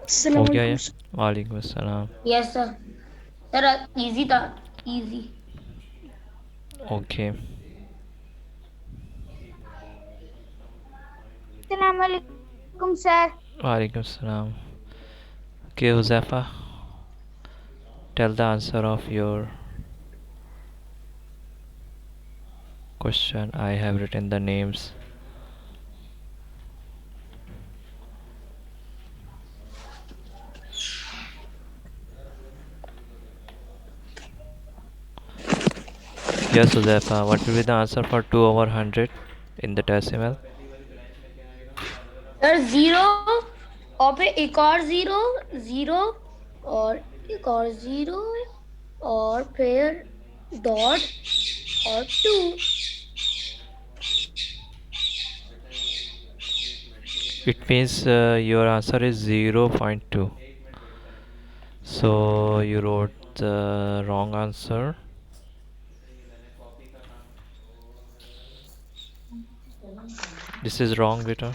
हो अस्सलाम गया ये? वालेकुम वालेकुम अस्सलाम। Yes sir. सर इजी था। इजी। ओके। अस्सलाम वालेकुम सर। वालेकुम अस्सलाम। Okay, Huzafa, tell the answer of your question. I have written the names. Yes, Huzafa, what will be the answer for 2 over 100 in the decimal? Sir zero और फिर एक और zero, zero और एक और जीरो और फिर डॉट और to. It means your answer is 0.2. So you wrote the wrong answer. This is wrong, beta.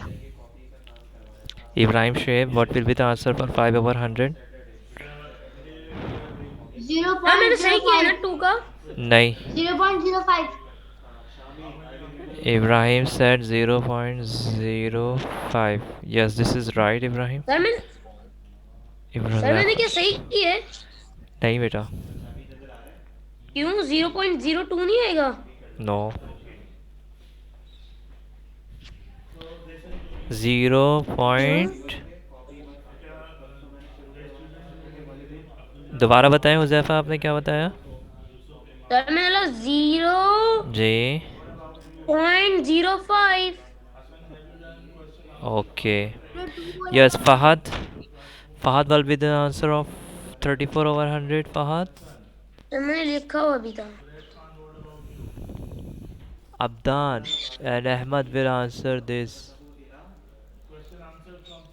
Ibrahim Shoaib, what will be the answer for 5 over 100? Zero हाँ मैंने पॉइंट जीरो सही किया है ना फाइव टू का। नहीं, 0.05। Ibrahim said 0.05. Yes, this is right, Ibrahim. Sir मैंने Ibrahim, क्या सही किया है? नहीं बेटा, क्यों 0.02 नहीं आएगा? no. 0 क्यों? पॉइंट दोबारा बताएं हुज़ैफा, आपने क्या बताया? सर मैंने बोला जी, 0.05। Okay. Yes, Fahad. Fahad will be the answer of 34 over 100. Fahad. Sir मैंने लिखा हुआ भी था। Abdan and Ahmad will answer this.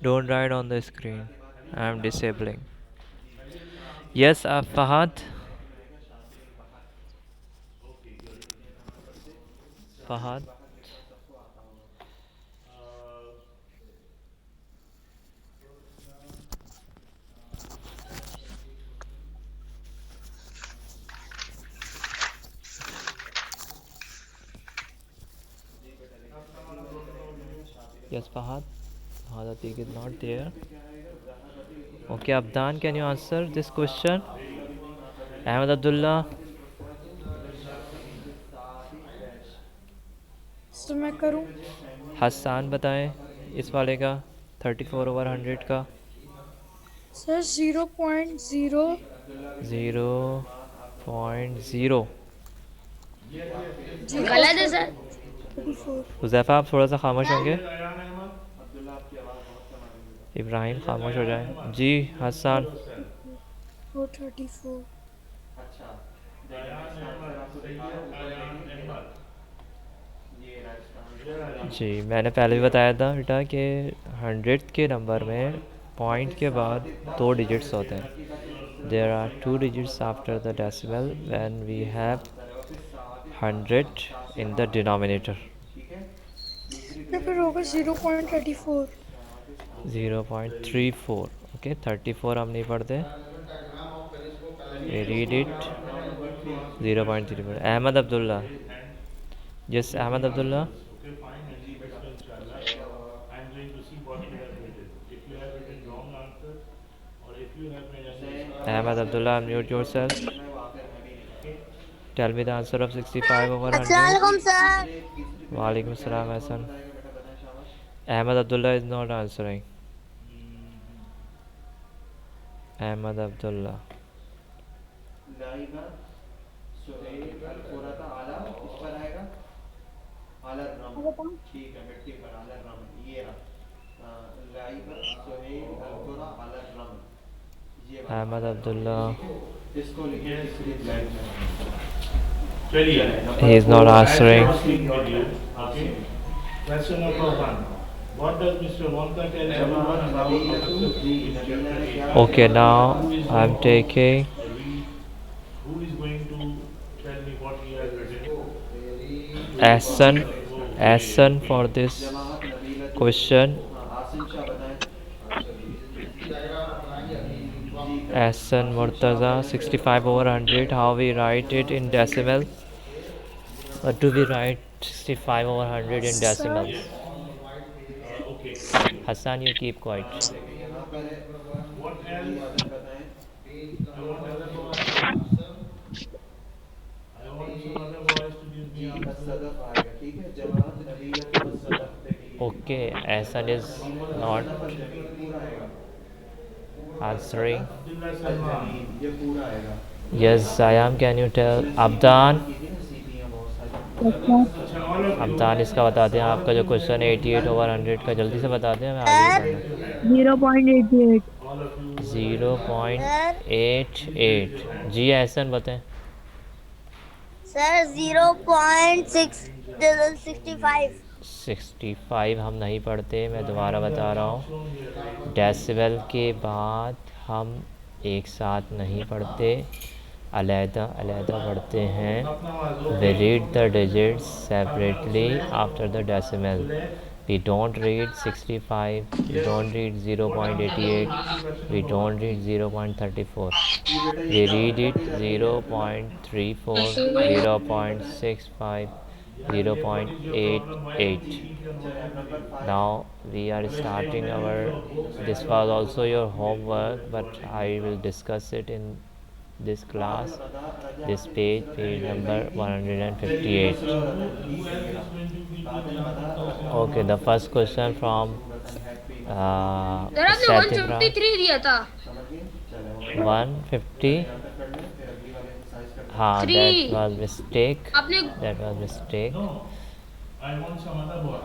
Don't write on the screen. I am disabling. Yes, Fahad. Fahad. Yes, Fahad. Fahad Atiq is not there. Okay, Abdan, can you answer this question? Ahmed Abdullah. Sir मैं करूं? हसान बताएं इस वाले का 34 over 100 का. Sir 0.0। 0.0. जी और गलत है सर। 34। हुज़ैफा, आप थोड़ा सा खामोश होंगे. इब्राहिम खामोश हो जाए जी. हसान. और 34। जी, मैंने पहले भी बताया था बेटा कि 100 के नंबर में पॉइंट के बाद 2 डिजिट्स होते हैं. There are 2 digits after the decimal when we have 100 in the denominator. या फिर होगा 0.34। 0.34. ओके, 34 हम नहीं पढ़ते. Read it. 0.34. Ahmad Abdullah. Yes, Ahmad Abdullah. Ahmad Abdullah, unmute yourself. Tell me the answer of 65 over 100. अस्सलाम sir. Walaikum Assalam, Hassan. Ahmad Abdullah is not answering. Ahmad Abdullah. Ahmad Abdullah. He is not answering. Question number 1. What does Mr. Wonka tell everyone about how to prove in chapter 8? Okay, now I'm taking Who is going to tell me what he has written? Hassan for this question. Ahsan Murtaza, 65 over 100. How we write it in decimal? What do we write 65 over 100 in Sir, decimals? Okay. Hassan, you keep quiet. What else? I want other boys. I want some other boys to give me answer. Okay, Ahsan is not answering. Abdullah Salman. Yes, I am. Can you tell? Abdan? अच्छा, all of you. अब्दान इसका बता दें आपका जो question 88 over 100 का जल्दी से बता दें हमें आगे बढ़ना 0.88. All of you. 0.88 जी एहसन बताएं सर 0.665 65 हम नहीं पढ़ते मैं दोबारा बता रहा हूँ डेसिबल के बाद हम एक साथ नहीं पढ़ते अलहदा अलहदा पढ़ते हैं we read the digits separately after the decimal we don't read 65 we don't read 0.88 we don't read 0.34 we read it 0.34 0.65 0.88 now we are starting our this was also your homework but I will discuss it in this class this page number 158 okay the first question from sir आपने Satyam 153 दिया था 150 हाँ that Three. was mistake आपने that was mistake No, I want some other boy.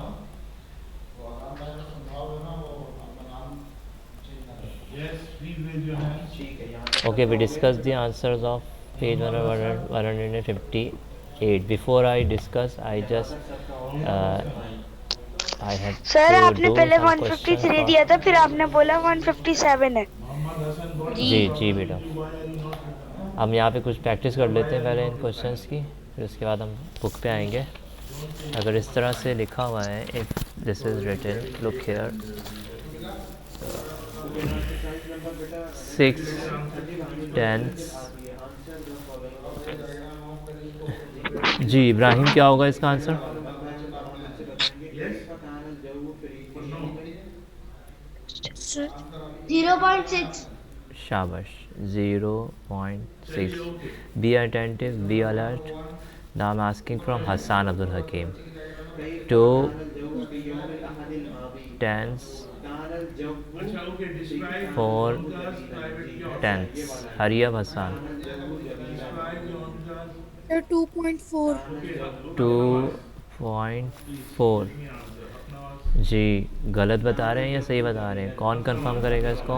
Yes, please raise your hands. okay we discussed the answers of page 158 before I discuss I just I have sir to आपने do पहले some 153 questions दिया था फिर आपने बोला 157 है Mohammed Hassan, what जी बेटा why are you not? हम यहाँ पे कुछ प्रैक्टिस कर लेते हैं पहले इन क्वेश्चंस की फिर उसके बाद हम बुक पे आएंगे अगर इस तरह से लिखा हुआ है if this is written look here 6 tense जी इब्राहिम क्या होगा इसका आंसर sir, 0.6 शाबाश 0.6 be attentive be alert now I'm asking from Hassan Abdul Hakim 2 tens अच्छा, okay, describe 4 Yonka's private key. tenths hurry up Hassan Describe Yonka's. sir 2.4. 2.4 जी गलत बता रहे हैं या सही बता रहे हैं कौन कंफर्म करेगा इसको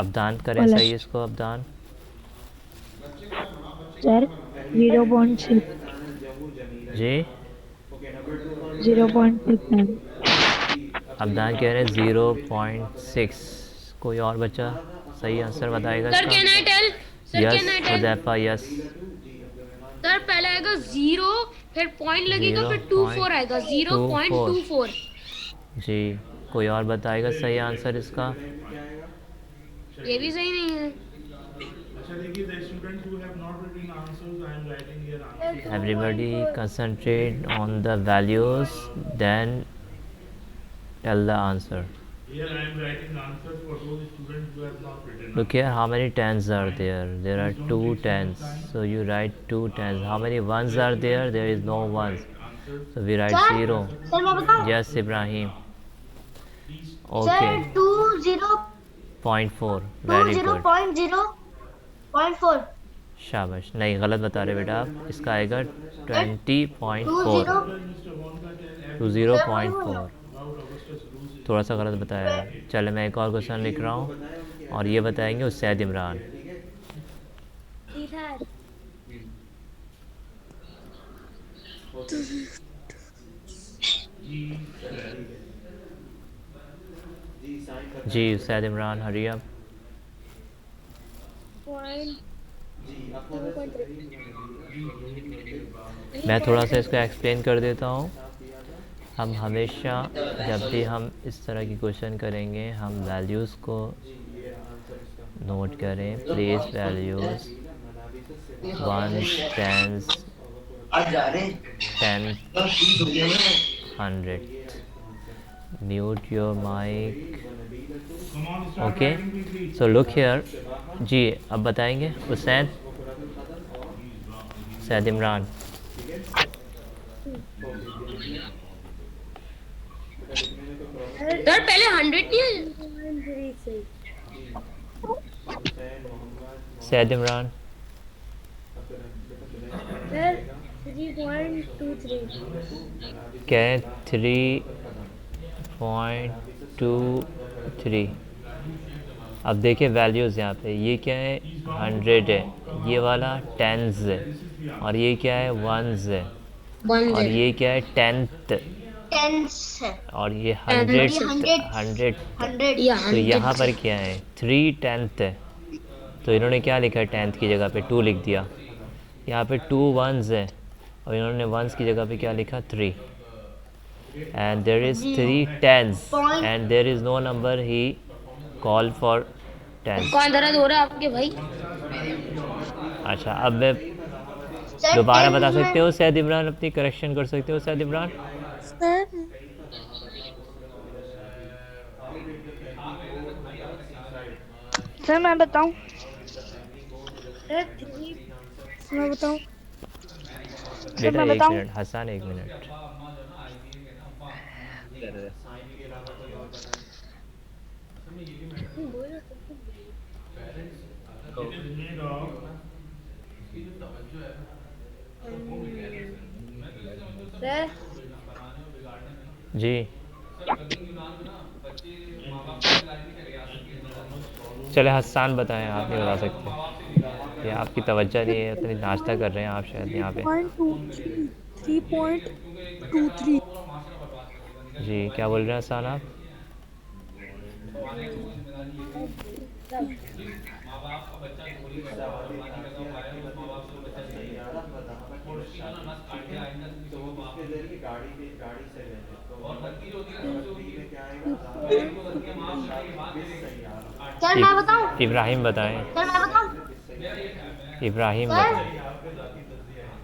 अब्दान करें सही इसको अब्दान Sir 0.6. जी 0.6. अब्दान कह रहे हैं 0.6 कोई और बच्चा सही आंसर बताएगा sir can I tell sir yes can I tell Hudaifa yes sir पहले आएगा 0 फिर पॉइंट लगेगा फिर 24 आएगा 0.24 जी कोई और बताएगा सही आंसर इसका ये भी सही नहीं है अच्छा, देखिए, the students who have not written answers, I am writing here answers. everybody concentrate on the values then tell the answer Here I am writing answers for those students who have not written. look here how many tens are there are 2 tens so you write 2 tens how many ones are there is no ones so we write 0 sir मैं बताऊं yes Ibrahim sir okay 20.0.0.4 very good शाबाश नहीं गलत बता रहे बेटा आप इसका आएगा 20.4 20.4 थोड़ा सा गलत बताया है चलो मैं एक और क्वेश्चन लिख रहा हूँ और ये बताएंगे उस्ताद इमरान जी उस्ताद इमरान हरी अप मैं थोड़ा सा इसको एक्सप्लेन कर देता हूँ हम हमेशा जब भी हम इस तरह की क्वेश्चन करेंगे हम वैल्यूज़ को नोट करें, place values, ones, tens, tenth, 100. Mute your mic. Come on, start Okay. writing quickly. So look here. जी अब बताएंगे हुसैन, सैद इमरान. सर पहले 100 नहीं है। सैद इमरान. सर 3.23 क्या 3.23. अब देखिए वैल्यूज़ यहाँ पे, ये क्या है 100 है, ये वाला टेंस है, और ये क्या है वंस है, और ये क्या है टेंथ, टेंस है और ये ये 100. 100 तो यहाँ पर क्या है 3/10 है, तो इन्होंने क्या लिखा है 10th की जगह पे 2 लिख दिया. यहाँ पे 2 वंस है और इन्होंने वंस की जगह पे क्या लिखा 3. And there is 3 tens and there is no number ही कॉल फॉर 10. कौन दर्द हो रहा है आपके भाई? अच्छा अब मैं दोबारा बता सकते हो सैद इमरान, अपनी करेक्शन कर सकते हो सैद इमरान? सर सर मैं बताऊं सर 3 मैं बताऊं बेटा मैं एक बताऊं? मिनट, हसन एक minute. It is made of sir ji चले हसन बताएं, आप नहीं बता सकते, ये आपकी तवज्जो नहीं है, इतनी नाश्ता कर रहे हैं आप शायद यहाँ पे. 3.23 जी क्या बोल रहे हैं हसन आप? सर मैं बताऊं इब्राहिम बताएं, सर मैं बताऊं इब्राहिम सर बताएं.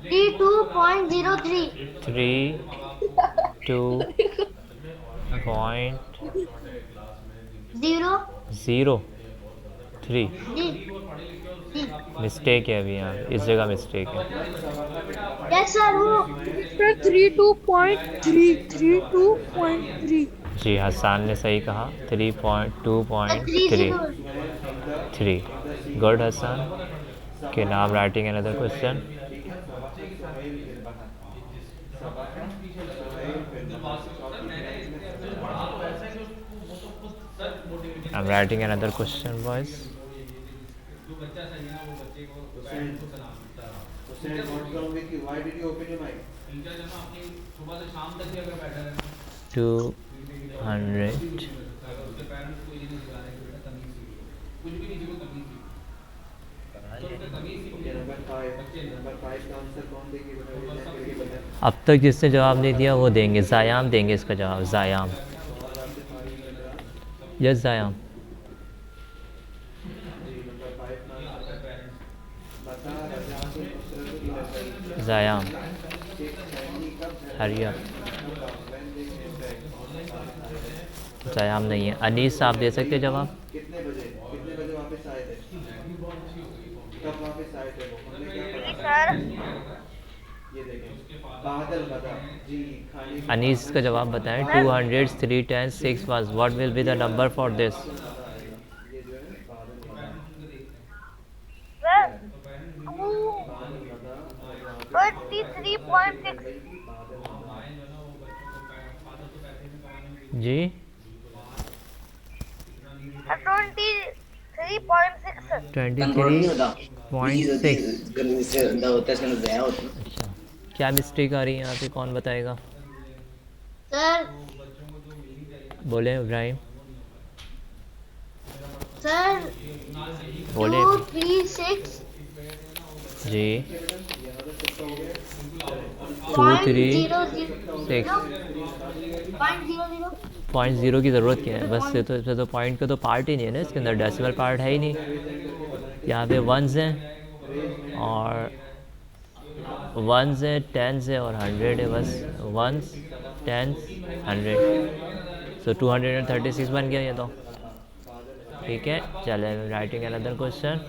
32.03 3.2.03. जी मिस्टेक है अभी यहाँ इस जगह मिस्टेक है. यस सर वो सर 32.3 जी हसन ने सही कहा 3.2.3. गुड हसन. के नाम writing another question. I am writing another question boys. Why did you open your mic? 200 number 5 का आंसर कौन देगी बेटा? अब तक जिसने जवाब नहीं दिया वो देंगे, ज़ायाम देंगे इसका जवाब. ज़ायाम. यस ज़ायाम. ज़ायाम hurry up. ज़ायाम नहीं है. अनीस आप दे सकते जवाब? कितने बजे वापस आए थे? कब वापस आए थे वो? हमने क्या पढ़ा? ये देखें बादल बदा जी खाली अनीस का जवाब बताएं. 200, 3, 10, 6 was what will be the number for this? ये जो है बादल बदा सर बदा 23.6 जी 23.6 अच्छा क्या मिस्टेक आ रही है यहाँ पे, कौन बताएगा? सर बोले इब्राहिम, सर बोले. 236 जी। यहाँ से कितना हो गया 2 3 6 0.00 0.0 की ज़रूरत क्या है? बस ये तो इसमें तो पॉइंट का तो पार्ट ही नहीं है ना, इसके अंदर डेसिमल पार्ट है ही नहीं। यहाँ पे वंस हैं और वंस है, टेंस है और 100 है। बस वंस, टेंस, 100, सो 236 बन गया ये तो। ठीक है, चले राइटिंग अनदर क्वेश्चन।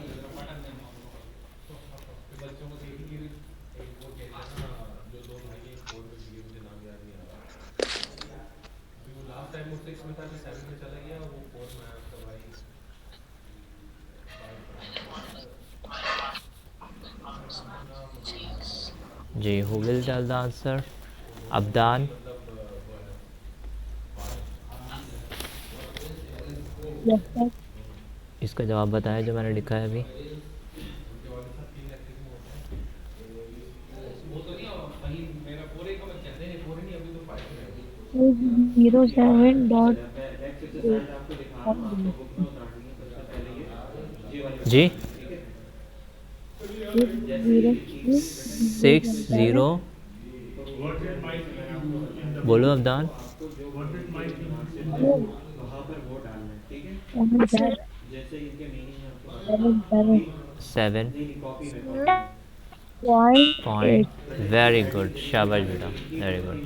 जी, who will tell the answer? Abdan. Yes, sir. इसका जवाब बताएं जो मैंने लिखा है अभी। 07 dot जी, 0 60 बोलो अब्दान। वहाँ पर वो डालना है, ठीक है। जैसे इनके मीनिंग है आपको 7 कॉपी में पॉइंट। वेरी गुड, शाबाश बेटा, very good.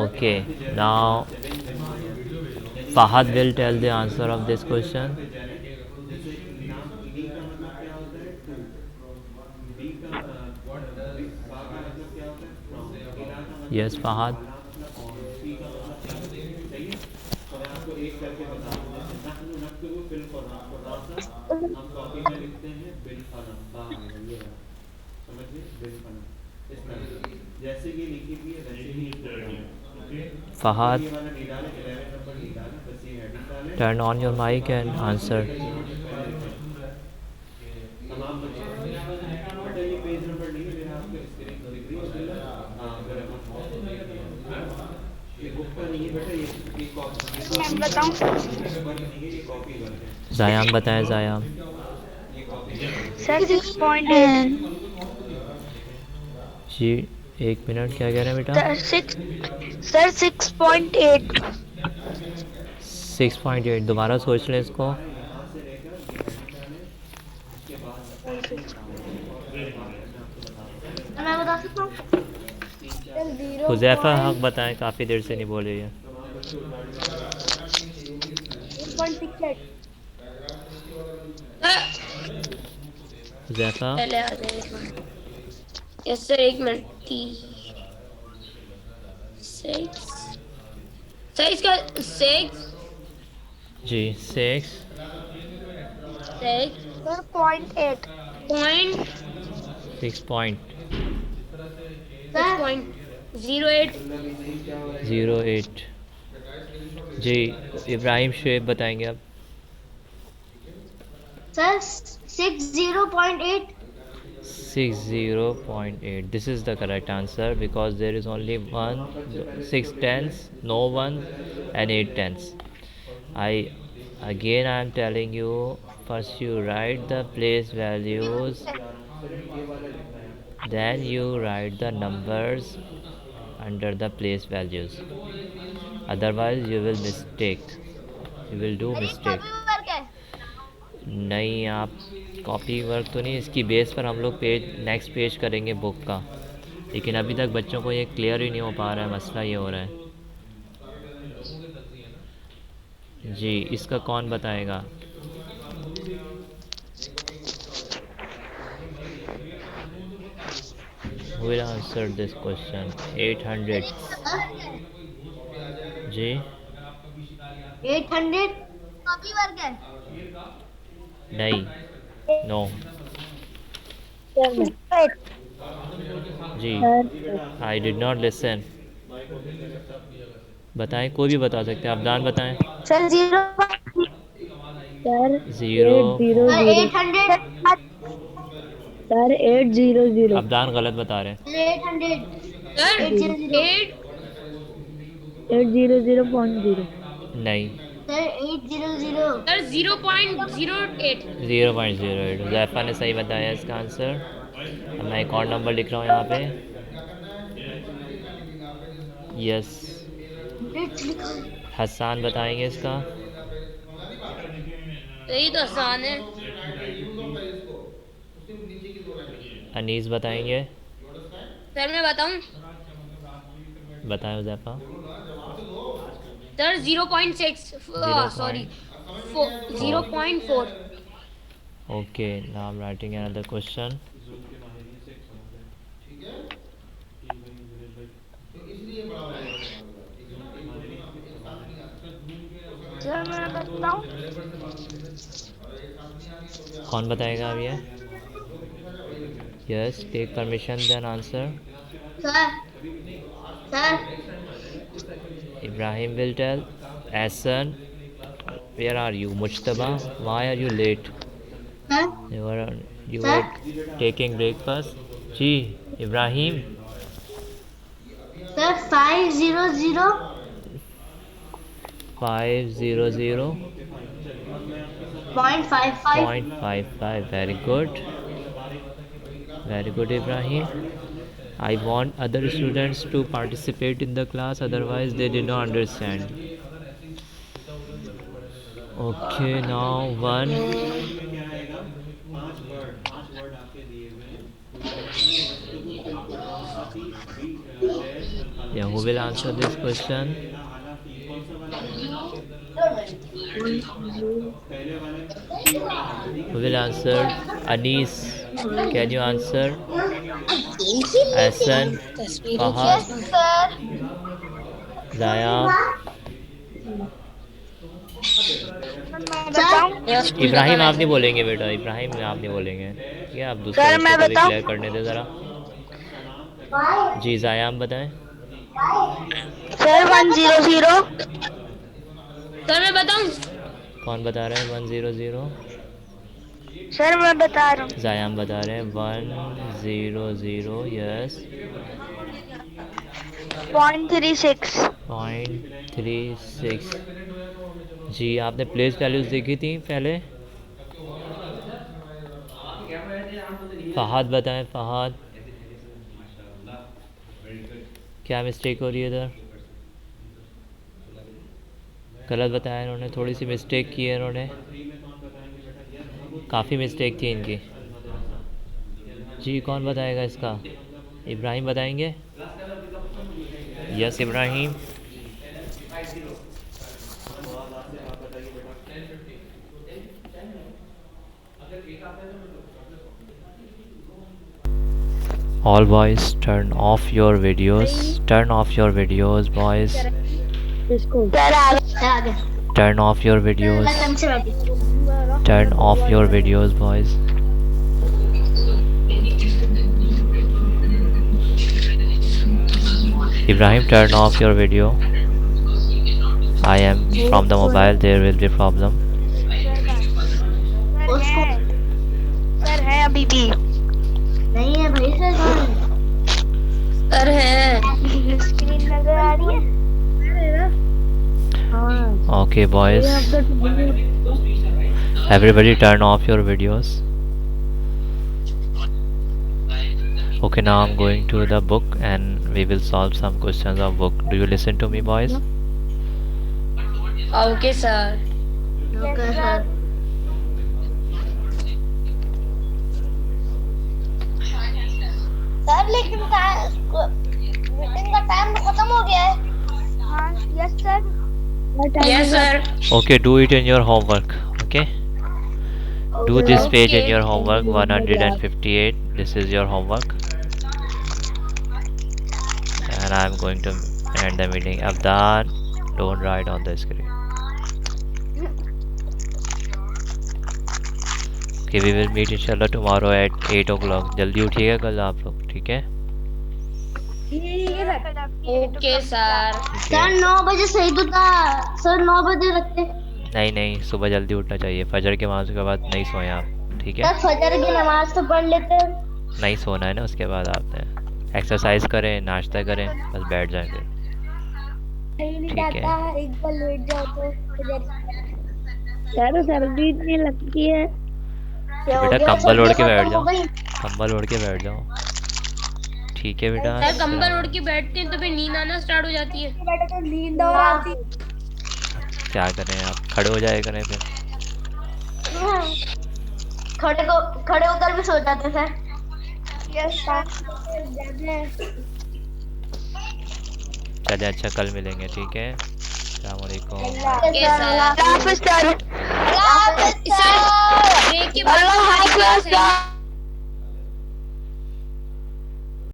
Okay, now Fahad will tell the answer of this question. Yes Fahad. एक करके बता हम कॉपी में लिखते हैं बिल फना, ये समझ गए, बिल फना इस तरह जैसे ये लिखी हुई है वैसे ही फहद, ये वाला नहीं डाले, 11 नंबर नहीं डाले, बस ये हेडिंग डाले। Turn on your mic and answer. तमाम बच्चे बेटा ये पेज नंबर नहीं है मेरा, आपको स्क्रीन दिख रही है? हां अगर ये बुक पर नहीं है बेटा, ये कॉपी मैं बताऊं नहीं है, ये कॉपी वर्क है। ज़ायाम बताएं, ज़ायाम। सर 6.8 जी, एक मिनट, क्या कह रहे हैं बेटा? सर 6.8 6.8। दोबारा सोच लें इसको। मैं बता सकता हूँ हुज़ैफ़ा हक बताएं, काफ़ी देर से नहीं बोल रही है। 1.68 हुज़ैफ़ा। पहले आ जाए एक मिनट। यस सर, एक मिनट। 6 सर, इसका 6 जी, 6 0.8 पॉइंट 6 पॉइंट 6.08 08। जी, इब्राहिम शुएब बताएंगे अब। Sir 60.8 60.8। This is the correct answer because there is only 6 tens, no 1 and 8 tens. I am telling you, first you write the place values, then you write the numbers under the place values. Otherwise you will do mistake. नहीं, आप copy work तो नहीं, इसकी base पर हम लोग next page करेंगे book का, लेकिन अभी तक बच्चों को ये क्लियर ही नहीं हो पा रहा है। मसला ये हो रहा है। जी, इसका कौन बताएगा? Who will answer this question? 800। जी, 800 कॉपी वर्क है नहीं, नो। जी, आई डिड नॉट लिसन। बताएं, कोई भी बता सकते हैं। अब्दान बताएं। Sir 0 Sir, 0। 800 Sir, 800. अब्दान गलत बता रहे हैं। 800 सर 800 8 800.0. नहीं, सर 800। सर 0.08। 0.08। जैफा ने सही बताया इसका आंसर। अब मैं एक और नंबर लिख रहा हूँ यहाँ पे। यस, हसान बताएंगे इसका। यही तो आसान है। अनीस बताएंगे। सर मैं बताऊं? बताएं Jaifa. Sir 0.6, sorry 0.4। Okay, now I am writing another question. Sir मैं बताऊं? कौन बताएगा अब ये? Yes, take permission then answer. Sir sir Ibrahim will tell. Ahsan, where are you? Mujtaba, why are you late? Sir You Sir? were taking breakfast. जी, Ibrahim. Sir 500 500 .55 0.55. Very good. Very good, Ibrahim. I want other students to participate in the class, otherwise they did not understand. Okay, now one. में क्या आएगा? 5 word आपके दिए हुए हैं। Yeah, who will answer this question? कौन सा वाला? पहले वाले Who will answer? Anis, can you answer? Ahsan, Fahad, sir Zaya. मैं बताऊं? इब्राहिम आप नहीं बोलेंगे बेटा, इब्राहिम आप नहीं बोलेंगे, ठीक है? आप दूसरे सर, मैं बच्चों को भी बताऊं? क्लियर करने दे ज़रा। जी ज़ाया, आप बताएं। सर 100। सर मैं बताऊं? कौन बता रहे हैं 100? सर मैं बता रहा हूँ। ज़ाया हम बता रहे हैं 100। यस, 0.36। 0.36। जी, आपने प्लेस वैल्यूज़ देखी थी पहले? फ़हाद बताएं, फ़हाद क्या मिस्टेक हो रही है इधर? गलत बताया इन्होंने, थोड़ी सी मिस्टेक की है इन्होंने, काफ़ी मिस्टेक थी इनकी। जी, कौन बताएगा इसका? इब्राहिम बताएंगे? Yes Ibrahim. All boys, turn off your videos. Turn off your videos, boys. इसको सर आगे Turn off your videos. मैं से बैठी Turn off your videos, boys. Ibrahim, turn off your video. I am from the mobile. There will be problem. उसको sir है अभी भी। नहीं है भाई सर सर है। स्क्रीन नजर आ रही है? हाँ। Okay, boys. Everybody, turn off your videos. Okay, now I'm going to the book and we will solve some questions of book. Do you listen to me, boys? Okay sir. Okay sir sir लेकिन meeting का time खत्म हो गया है। हाँ, yes sir. Yes sir. Okay, do it in your homework. Okay? Do this page in Okay. your homework 158. This is your homework. And I'm going to end the meeting. Abdan, don't write on the screen. Okay, we will meet inshallah tomorrow at 8 o'clock. जल्दी उठिएगा कल आप लोग, ठीक है? Okay sir. ठीक sir है? 9 बजे सही तो था सर 9 बजे रखते नहीं नहीं, सुबह जल्दी उठना चाहिए। फजर के नमाज के बाद नहीं सोएं आप, ठीक है? सर फजर की नमाज तो पढ़ लेते हैं। नहीं सोना है ना, उसके बाद आपने एक्सरसाइज करें, नाश्ता करें, बस बैठ जाएं फिर। कहीं नहीं ठीक है। जाता, एक बार लेट जाओ तो इधर सर सर्दी इतनी लगती है। क्या हो बेटा गया? कंबल ओढ़ के सर्दियाँ बैठ खत्म जाओ, हो गई? कंबल ओढ़ के बैठ जाओ। ठीक है बेटा। सर कंबल ओढ़ के बैठते हैं तो फिर नींद आना स्टार्ट हो जाती है। बेटा तो नींद और आती। क्या करें, आप खड़े हो जाए करें फिर। खड़े होकर भी सो जाते सर। यस सर जाने। चले अच्छा कल मिलेंगे, ठीक है। अस्सलाम वालेकुम। Okay sir. अल्लाह हाफिज सर। अल्लाह हाफ़िज़ सर सर। ब्रेक के बाद हमारी क्लास है।